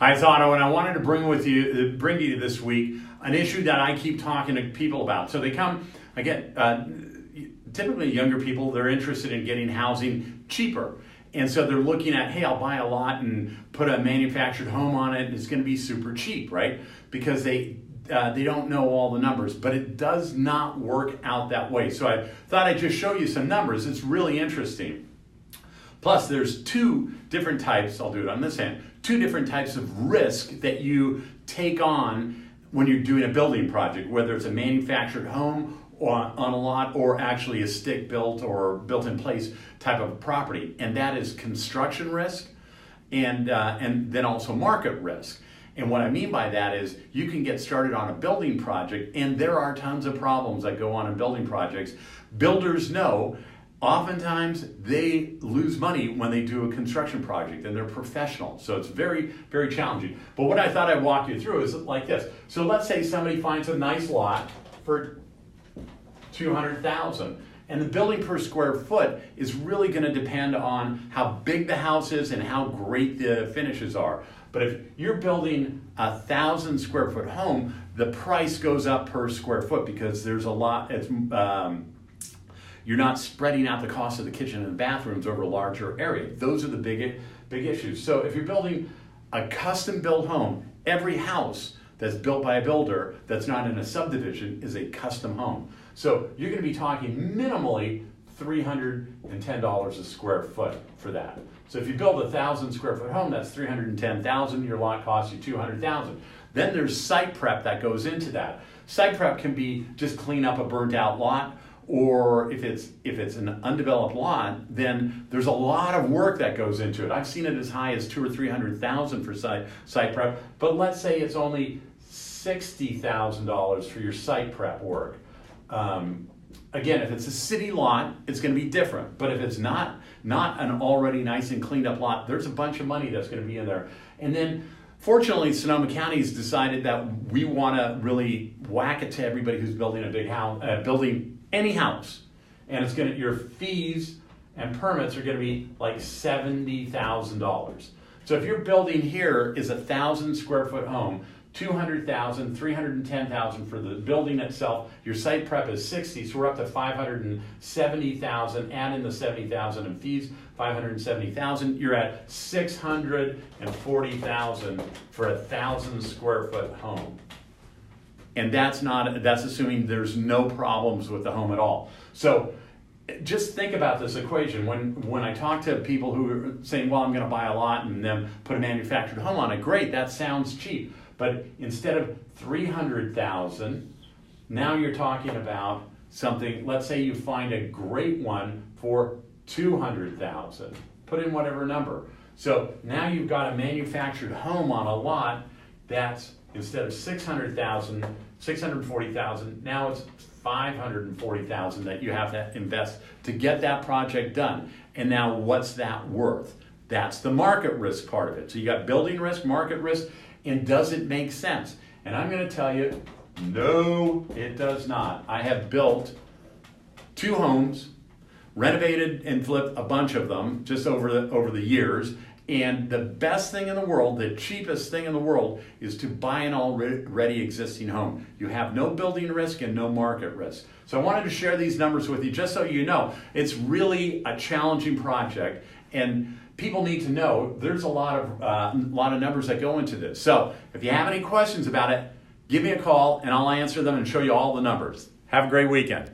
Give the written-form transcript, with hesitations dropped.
Hi, it's Otto, and I wanted to bring to you this week an issue that I keep talking to people about. So they come, again, typically younger people, they're interested in getting housing cheaper. And so they're looking at, hey, I'll buy a lot and put a manufactured home on it, and it's going to be super cheap, right? Because they don't know all the numbers, but it does not work out that way. So I thought I'd just show you some numbers. It's really interesting. Plus, there's two different types, I'll do it on this hand, two different types of risk that you take on when you're doing a building project, whether it's a manufactured home or on a lot or actually a stick-built or built-in-place type of property. And that is construction risk and then also market risk. And what I mean by that is you can get started on a building project, and there are tons of problems that go on in building projects. Builders know oftentimes they lose money when they do a construction project, and they're professional. So it's very, very challenging. But what I thought I'd walk you through is like this. So let's say somebody finds a nice lot for $200,000. And the building per square foot is really going to depend on how big the house is and how great the finishes are. But if you're building a 1,000 square foot home, the price goes up per square foot because there's a lot. You're not spreading out the cost of the kitchen and the bathrooms over a larger area. Those are the big issues. So if you're building a custom built home, every house that's built by a builder that's not in a subdivision is a custom home. So you're going to be talking minimally $310 a square foot for that. So if you build a 1,000 square foot home, that's $310,000. Your lot costs you $200,000. Then there's site prep that goes into that. Site prep can be just clean up a burnt out lot, or if it's an undeveloped lot, then there's a lot of work that goes into it. I've seen it as high as $200,000 or $300,000 for site prep. But let's say it's only $60,000 for your site prep work. Again, if it's a city lot, it's going to be different. But if it's not an already nice and cleaned up lot, there's a bunch of money that's going to be in there. And then, fortunately, Sonoma County's decided that we want to really whack it to everybody who's building a big house, building any house, and it's going to, your fees and permits are going to be like $70,000. So if your building here is a 1,000 square foot home, $200,000, $310,000 for the building itself. Your site prep is 60, so we're up to $570,000. Add in the $70,000 in fees, $570,000. You're at $640,000 for a 1,000 square foot home. And that's assuming there's no problems with the home at all. So just think about this equation. When I talk to people who are saying, well, I'm going to buy a lot and then put a manufactured home on it, great, that sounds cheap. But instead of $300,000, now you're talking about something, let's say you find a great one for $200,000. Put in whatever number. So now you've got a manufactured home on a lot that's, instead of $640,000, now it's $540,000 that you have to invest to get that project done. And now what's that worth? That's the market risk part of it. So you got building risk, market risk, and does it make sense? And I'm going to tell you, no, it does not. I have built 2 homes, renovated and flipped a bunch of them just over the years. And the best thing in the world, the cheapest thing in the world, is to buy an already existing home. You have no building risk and no market risk. So I wanted to share these numbers with you just so you know it's really a challenging project, and people need to know there's a lot of numbers that go into this. So if you have any questions about it, give me a call and I'll answer them and show you all the numbers. Have a great weekend.